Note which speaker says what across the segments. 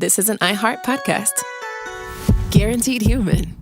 Speaker 1: this is an iHeart podcast. Guaranteed human.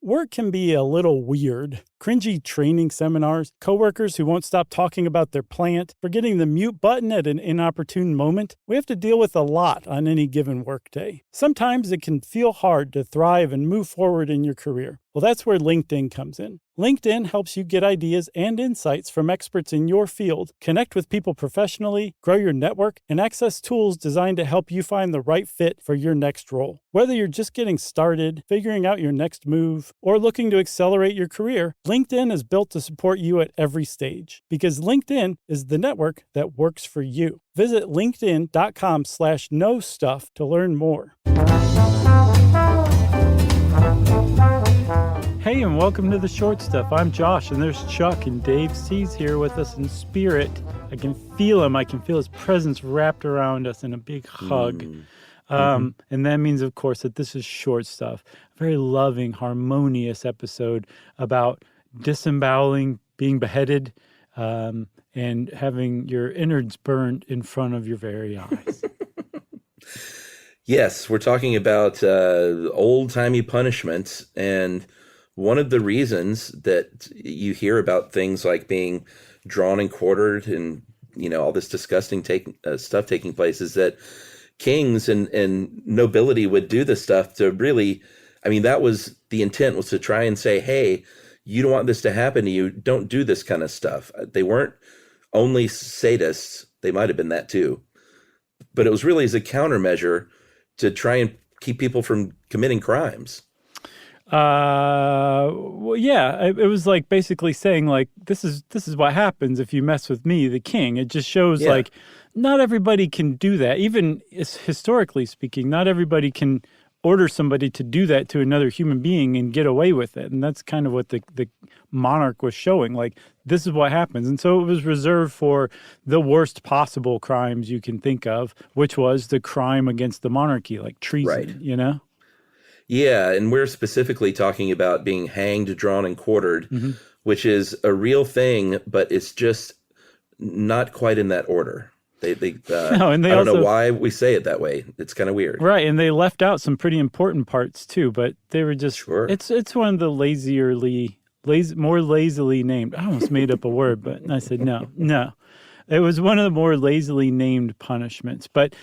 Speaker 2: Work can be a little weird. Cringy training seminars, coworkers who won't stop talking about their plant, forgetting the mute button at an inopportune moment. We have to deal with a lot on any given workday. Sometimes it can feel hard to thrive and move forward in your career. Well, that's where LinkedIn comes in. LinkedIn helps you get ideas and insights from experts in your field, connect with people professionally, grow your network, and access tools designed to help you find the right fit for your next role. Whether you're just getting started, figuring out your next move, or looking to accelerate your career, LinkedIn is built to support you at every stage because LinkedIn is the network that works for you. Visit linkedin.com/knowstuff to learn more. Hey, and welcome to The Short Stuff. I'm Josh, and there's Chuck, and Dave C's here with us in spirit. I can feel him. I can feel his presence wrapped around us in a big hug. And that means, of course, that this is Short Stuff, a very loving, harmonious episode about disemboweling, being beheaded, and having your innards burned in front of your very eyes.
Speaker 3: Yes, we're talking about old-timey punishments, and one of the reasons that you hear about things like being drawn and quartered and, you know, all this disgusting stuff taking place is that kings and nobility would do this stuff to really, I mean, that was the intent, was to try and say, hey, you don't want this to happen to you. Don't do this kind of stuff. They weren't only sadists. They might have been that too. But it was really as a countermeasure to try and keep people from committing crimes.
Speaker 2: Well, yeah, it was like basically saying like, this is what happens if you mess with me, the king. It just shows like not everybody can do that. Even historically speaking, not everybody can order somebody to do that to another human being and get away with it. And that's kind of what the monarch was showing. Like, this is what happens. And so it was reserved for the worst possible crimes you can think of, which was the crime against the monarchy, like treason, you know?
Speaker 3: Yeah, and we're specifically talking about being hanged, drawn, and quartered, which is a real thing, but it's just not quite in that order. I don't know why we say it that way. It's kind of weird.
Speaker 2: Right, and they left out some pretty important parts too, but they were just, it's one of the more lazily named. I almost made up a word, but I said no. It was one of the more lazily named punishments. But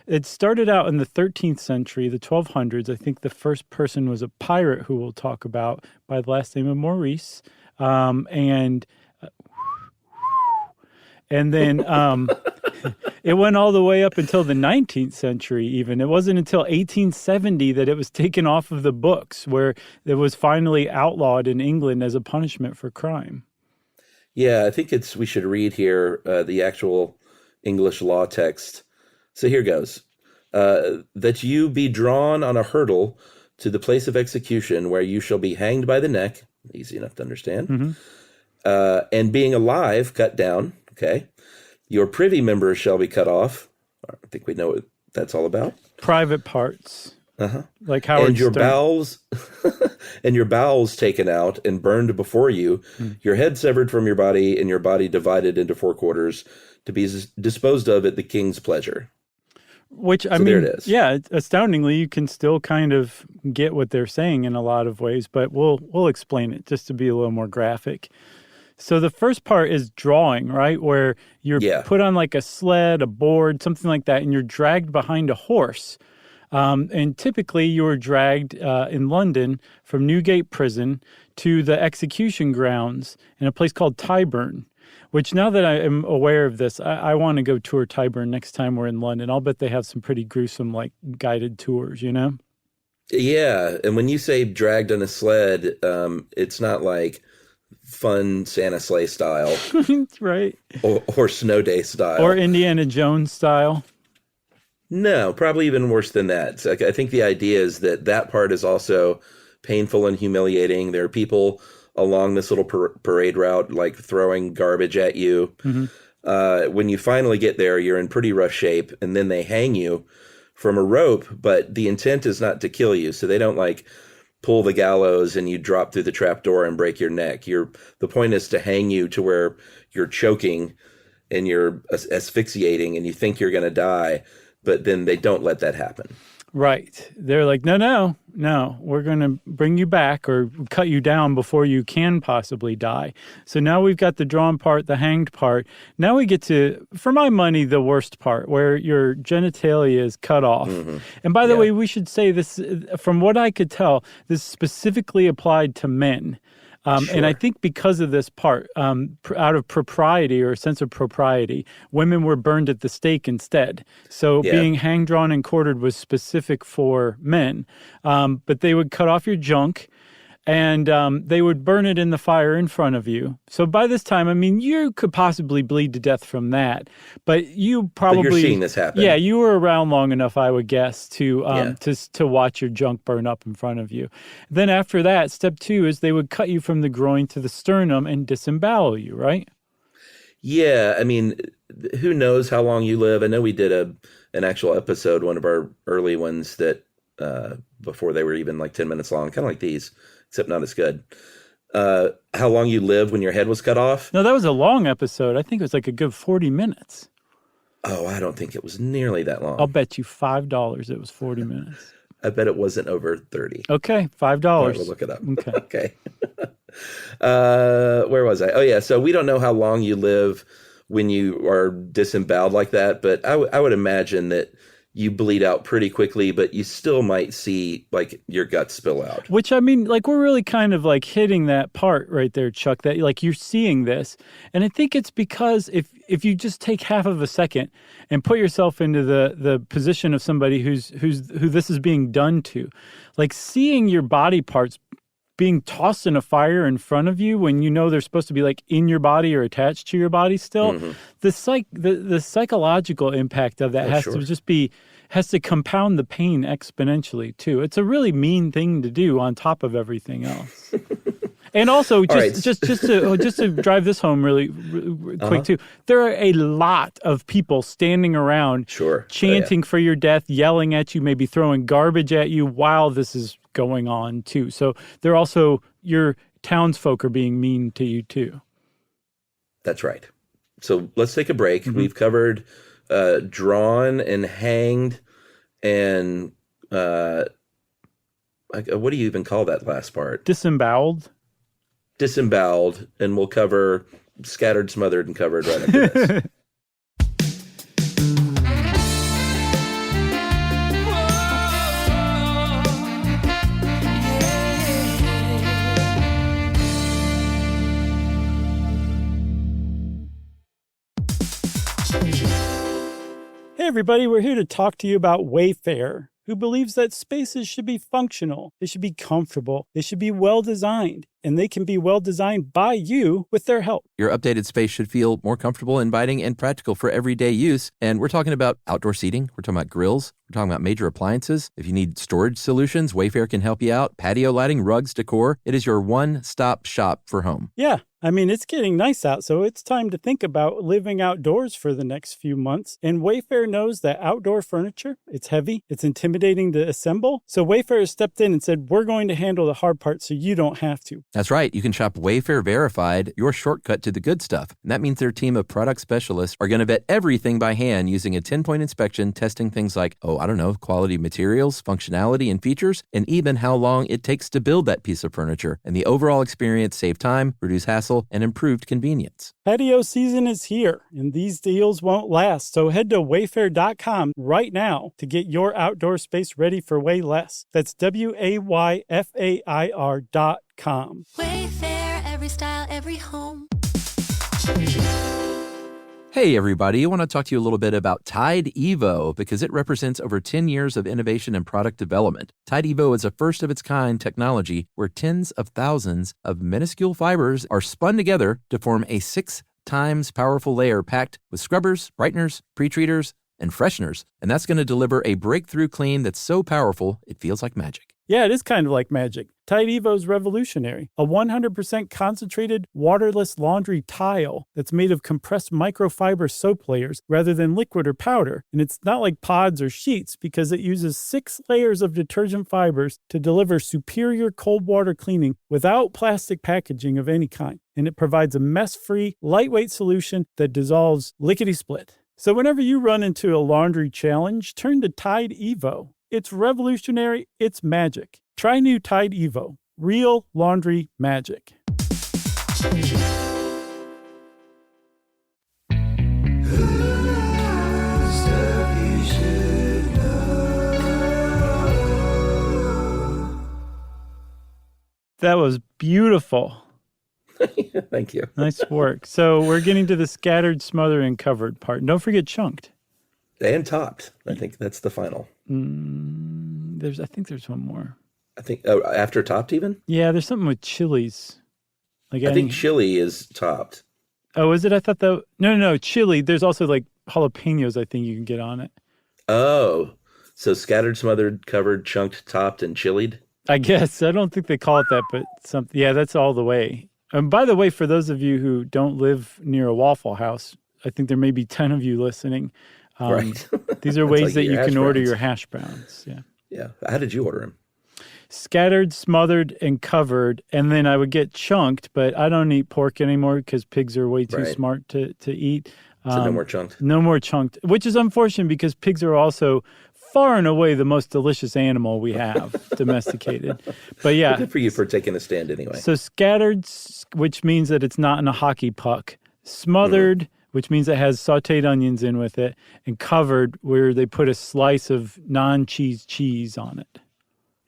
Speaker 2: it started out in the 13th century, the 1200s. I think the first person was a pirate who we'll talk about by the last name of Maurice. And then it went all the way up until the 19th century even. It wasn't until 1870 that it was taken off of the books, where it was finally outlawed in England as a punishment for crime.
Speaker 3: Yeah, I think we should read here the actual English law text. So here goes. That you be drawn on a hurdle to the place of execution, where you shall be hanged by the neck, easy enough to understand, and being alive, cut down, okay? Your privy members shall be cut off. I think we know what that's all about.
Speaker 2: Private parts. Like Howard
Speaker 3: and your
Speaker 2: Stern.
Speaker 3: bowels and your bowels taken out and burned before you, your head severed from your body, and your body divided into 4 quarters to be disposed of at the king's pleasure.
Speaker 2: Which, I mean, there it is. Yeah, astoundingly, you can still kind of get what they're saying in a lot of ways, but we'll explain it just to be a little more graphic. So the first part is drawing, right? Where you're put on like a sled, a board, something like that, and you're dragged behind a horse. And typically you were dragged in London from Newgate Prison to the execution grounds in a place called Tyburn, which now that I am aware of this, I want to go tour Tyburn next time we're in London. I'll bet they have some pretty gruesome, like, guided tours, you know?
Speaker 3: Yeah, and when you say dragged on a sled, it's not like fun Santa sleigh style.
Speaker 2: Right.
Speaker 3: Or snow day style.
Speaker 2: Or Indiana Jones style.
Speaker 3: No, probably even worse than that. So I think the idea is that part is also painful and humiliating. There are people along this little parade route, like throwing garbage at you. When you finally get there, you're in pretty rough shape, and then they hang you from a rope, but the intent is not to kill you. So they don't like pull the gallows and you drop through the trap door and break your neck. The point is to hang you to where you're choking and you're asphyxiating and you think you're going to die. but then they don't let that happen.
Speaker 2: Right. They're like, no, we're going to bring you back or cut you down before you can possibly die. So now we've got the drawn part, the hanged part. Now we get to, for my money, the worst part where your genitalia is cut off. Mm-hmm. And by the way, we should say this, from what I could tell, this specifically applied to men. And I think because of this part, out of propriety or a sense of propriety, women were burned at the stake instead. So being hang, drawn, and quartered was specific for men. But they would cut off your junk, and they would burn it in the fire in front of you. So by this time, I mean, you could possibly bleed to death from that. But you probably...
Speaker 3: But you're seeing this happen.
Speaker 2: Yeah, you were around long enough, I would guess, to watch your junk burn up in front of you. Then after that, step 2 is they would cut you from the groin to the sternum and disembowel you, right?
Speaker 3: Yeah, I mean, who knows how long you live. I know we did an actual episode, one of our early ones that before they were even like 10 minutes long, kind of like these, except not as good. How long you lived when your head was cut off?
Speaker 2: No, that was a long episode. I think it was like a good 40 minutes.
Speaker 3: Oh, I don't think it was nearly that long.
Speaker 2: I'll bet you $5 it was 40 minutes.
Speaker 3: I bet it wasn't over 30.
Speaker 2: Okay, $5.
Speaker 3: All right, we'll look it up.
Speaker 2: Okay.
Speaker 3: Where was I? Oh, yeah. So we don't know how long you live when you are disemboweled like that, but I would imagine that you bleed out pretty quickly, but you still might see like your guts spill out.
Speaker 2: Which, I mean, like we're really kind of like hitting that part right there, Chuck, that like you're seeing this. And I think it's because if you just take half of a second and put yourself into the position of somebody who this is being done to, like seeing your body parts being tossed in a fire in front of you when you know they're supposed to be like in your body or attached to your body still, the psychological impact of that has to compound the pain exponentially too. It's a really mean thing to do on top of everything else. And also, just to drive this home really quick too, there are a lot of people standing around chanting for your death, yelling at you, maybe throwing garbage at you while this is going on too. So they're also, your townsfolk are being mean to you too.
Speaker 3: That's right. So let's take a break. Mm-hmm. We've covered drawn and hanged and what do you even call that last part?
Speaker 2: Disemboweled,
Speaker 3: and we'll cover scattered, smothered, and covered right after this.
Speaker 2: Hey everybody, we're here to talk to you about Wayfair, who believes that spaces should be functional, they should be comfortable, they should be well-designed, and they can be well-designed by you with their help.
Speaker 4: Your updated space should feel more comfortable, inviting, and practical for everyday use. And we're talking about outdoor seating. We're talking about grills. We're talking about major appliances. If you need storage solutions, Wayfair can help you out. Patio lighting, rugs, decor. It is your one-stop shop for home.
Speaker 2: Yeah. I mean, it's getting nice out, so it's time to think about living outdoors for the next few months. And Wayfair knows that outdoor furniture, it's heavy, it's intimidating to assemble. So Wayfair has stepped in and said, we're going to handle the hard part so you don't have to.
Speaker 4: That's right. You can shop Wayfair Verified, your shortcut to the good stuff. And that means their team of product specialists are going to vet everything by hand using a 10-point inspection, testing things like, quality materials, functionality, and features, and even how long it takes to build that piece of furniture. And the overall experience save time, reduce hassle, and improved convenience.
Speaker 2: Patio season is here, and these deals won't last. So head to wayfair.com right now to get your outdoor space ready for way less. That's WAYFAIR.com.
Speaker 5: Wayfair, every style, every home.
Speaker 4: Hey everybody, I want to talk to you a little bit about Tide Evo because it represents over 10 years of innovation and product development. Tide Evo is a first-of-its-kind technology where tens of thousands of minuscule fibers are spun together to form a 6 times powerful layer packed with scrubbers, brighteners, pre-treaters, and fresheners. And that's going to deliver a breakthrough clean that's so powerful it feels like magic.
Speaker 2: Yeah, it is kind of like magic. Tide Evo is revolutionary. A 100% concentrated, waterless laundry tile that's made of compressed microfiber soap layers rather than liquid or powder. And it's not like pods or sheets because it uses 6 layers of detergent fibers to deliver superior cold water cleaning without plastic packaging of any kind. And it provides a mess-free, lightweight solution that dissolves lickety-split. So whenever you run into a laundry challenge, turn to Tide Evo. It's revolutionary. It's magic. Try new Tide Evo. Real laundry magic. That was beautiful.
Speaker 3: Thank you.
Speaker 2: Nice work. So we're getting to the scattered, smothered, and covered part. Don't forget chunked.
Speaker 3: And topped. I think that's the final.
Speaker 2: I think there's one more.
Speaker 3: I think after topped even?
Speaker 2: Yeah, there's something with chilies. Like
Speaker 3: I think chili is topped.
Speaker 2: Oh, is it? I thought that... No, chili. There's also like jalapenos I think you can get on it.
Speaker 3: Oh, so scattered, smothered, covered, chunked, topped, and chilied?
Speaker 2: I guess. I don't think they call it that, but yeah, that's all the way. And by the way, for those of you who don't live near a Waffle House, I think there may be 10 of you listening.
Speaker 3: Right.
Speaker 2: These are ways that you can order your hash browns. Yeah.
Speaker 3: Yeah. How did you order them?
Speaker 2: Scattered, smothered, and covered. And then I would get chunked, but I don't eat pork anymore because pigs are way too smart to eat.
Speaker 3: So no more chunked?
Speaker 2: No more chunked, which is unfortunate because pigs are also far and away the most delicious animal we have domesticated. But yeah.
Speaker 3: Good for you for taking a stand anyway.
Speaker 2: So scattered, which means that it's not in a hockey puck. Smothered, which means it has sauteed onions in with it. And covered, where they put a slice of non-cheese cheese on it.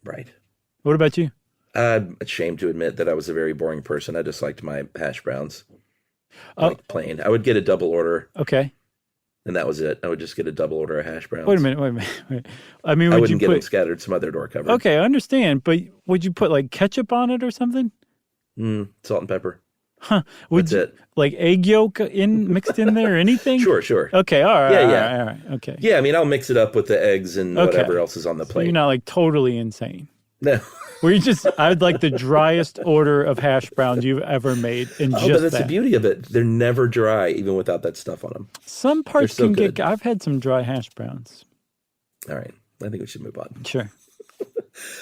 Speaker 3: Right.
Speaker 2: What about you?
Speaker 3: I'm ashamed to admit that I was a very boring person. I just liked my hash browns. Like plain. I would get a double order.
Speaker 2: Okay.
Speaker 3: And that was it. I would just get a double order of hash browns.
Speaker 2: Wait a minute. I mean,
Speaker 3: I wouldn't get them scattered, smothered, or covered.
Speaker 2: Okay, I understand. But would you put like ketchup on it or something?
Speaker 3: Salt and pepper.
Speaker 2: Huh.
Speaker 3: That's it.
Speaker 2: Like egg yolk mixed in there or anything?
Speaker 3: Sure.
Speaker 2: Okay, all right.
Speaker 3: Yeah.
Speaker 2: All right. Okay.
Speaker 3: Yeah, I mean, I'll mix it up with the eggs and whatever else is on the plate.
Speaker 2: You're not like totally insane.
Speaker 3: No.
Speaker 2: I'd like the driest order of hash browns you've ever made. And
Speaker 3: but that's the beauty of it. They're never dry, even without that stuff on them.
Speaker 2: Some parts can get, I've had some dry hash browns.
Speaker 3: All right. I think we should move on.
Speaker 2: Sure.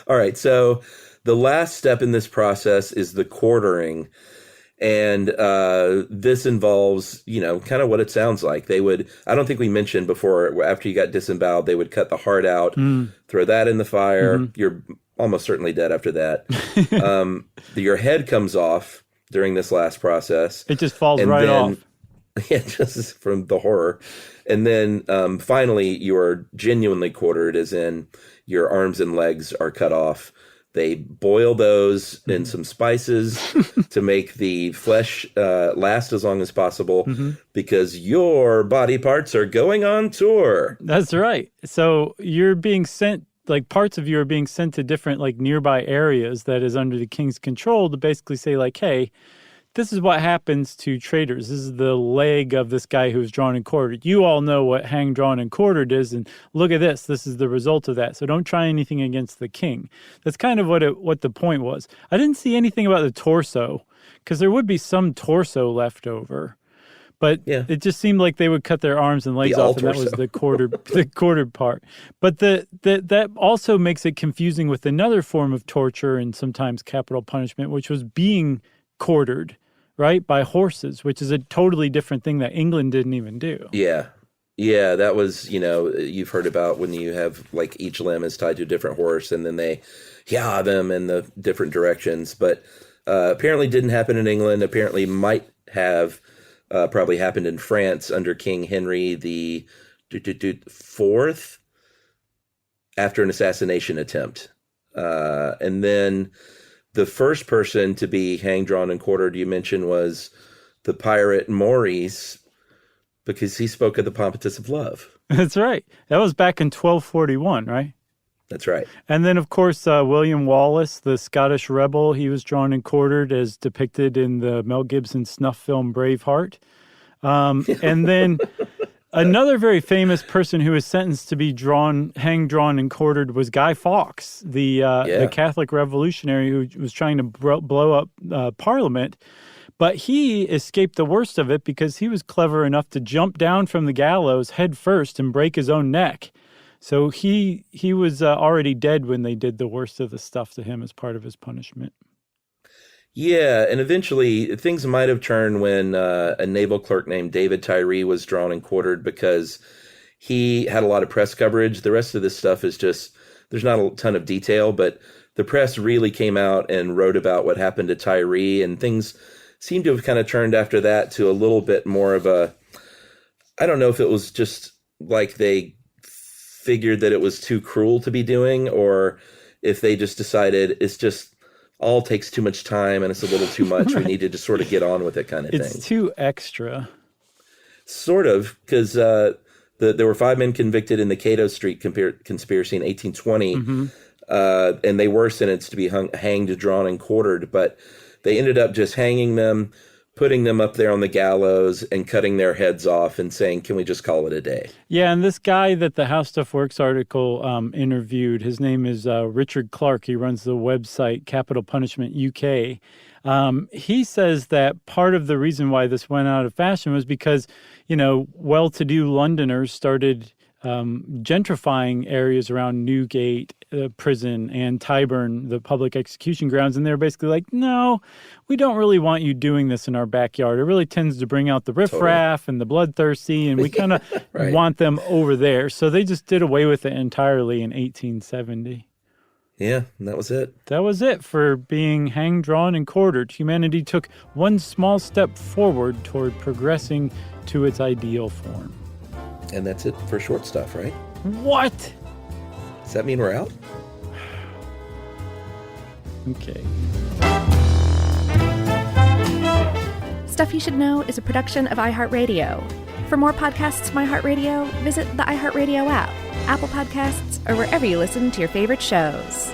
Speaker 3: All right. So the last step in this process is the quartering. And this involves, kind of what it sounds like. They would, I don't think we mentioned before, after you got disemboweled, they would cut the heart out, throw that in the fire. You're almost certainly dead after that. Your head comes off during this last process.
Speaker 2: It just falls off.
Speaker 3: Yeah, just from the horror. And then finally, you are genuinely quartered, as in your arms and legs are cut off. They boil those in some spices to make the flesh last as long as possible because your body parts are going on tour.
Speaker 2: That's right. So you're being sent, like parts of you are being sent to different like nearby areas that is under the king's control to basically say like, hey, this is what happens to traitors. This is the leg of this guy who's drawn and quartered. You all know what hang, drawn, and quartered is, and look at this. This is the result of that. So don't try anything against the king. That's kind of what the point was. I didn't see anything about the torso, because there would be some torso left over. But it just seemed like they would cut their arms and legs off, and that was the quartered part. But that also makes it confusing with another form of torture and sometimes capital punishment, which was being quartered. Right, by horses, which is a totally different thing that England didn't even do.
Speaker 3: Yeah, that was, you've heard about when you have, like, each limb is tied to a different horse, and then they them in the different directions. But apparently didn't happen in England. Apparently might have probably happened in France under King Henry the Fourth after an assassination attempt. And then the first person to be hanged, drawn, and quartered you mentioned was the pirate Maurice, because he spoke of the pompatus of love.
Speaker 2: That's right. That was back in 1241, right?
Speaker 3: That's right.
Speaker 2: And then, of course, William Wallace, the Scottish rebel, he was drawn and quartered as depicted in the Mel Gibson snuff film Braveheart. And then another very famous person who was sentenced to be hanged, drawn, and quartered was Guy Fawkes, the Catholic revolutionary who was trying to blow up Parliament. But he escaped the worst of it because he was clever enough to jump down from the gallows head first and break his own neck. So he was already dead when they did the worst of the stuff to him as part of his punishment.
Speaker 3: Yeah, and eventually things might have turned when a naval clerk named David Tyree was drawn and quartered because he had a lot of press coverage. The rest of this stuff is just, there's not a ton of detail, but the press really came out and wrote about what happened to Tyree, and things seem to have kind of turned after that to a little bit more of a, I don't know if it was just like they figured that it was too cruel to be doing, or if they just decided it's just all takes too much time and it's a little too much. Right. We need to just sort of get on with it kind of thing.
Speaker 2: It's too extra.
Speaker 3: Sort of, because there were 5 men convicted in the Cato Street conspiracy in 1820, and they were sentenced to be hanged, drawn, and quartered, but they ended up just hanging them, putting them up there on the gallows and cutting their heads off and saying, can we just call it a day?
Speaker 2: Yeah, and this guy that the How Stuff Works article interviewed, his name is Richard Clark. He runs the website Capital Punishment UK. He says that part of the reason why this went out of fashion was because, well-to-do Londoners started gentrifying areas around Newgate prison and Tyburn, the public execution grounds. And they're basically like, no, we don't really want you doing this in our backyard. It really tends to bring out the riffraff and the bloodthirsty, and we kind of right. want them over there. So they just did away with it entirely in 1870.
Speaker 3: Yeah, and that was it.
Speaker 2: That was it for being hanged, drawn, and quartered. Humanity took one small step forward toward progressing to its ideal form.
Speaker 3: And that's it for short stuff, right?
Speaker 2: What?
Speaker 3: Does that mean we're out?
Speaker 2: Okay.
Speaker 6: Stuff You Should Know is a production of iHeartRadio. For more podcasts from iHeartRadio, visit the iHeartRadio app, Apple Podcasts, or wherever you listen to your favorite shows.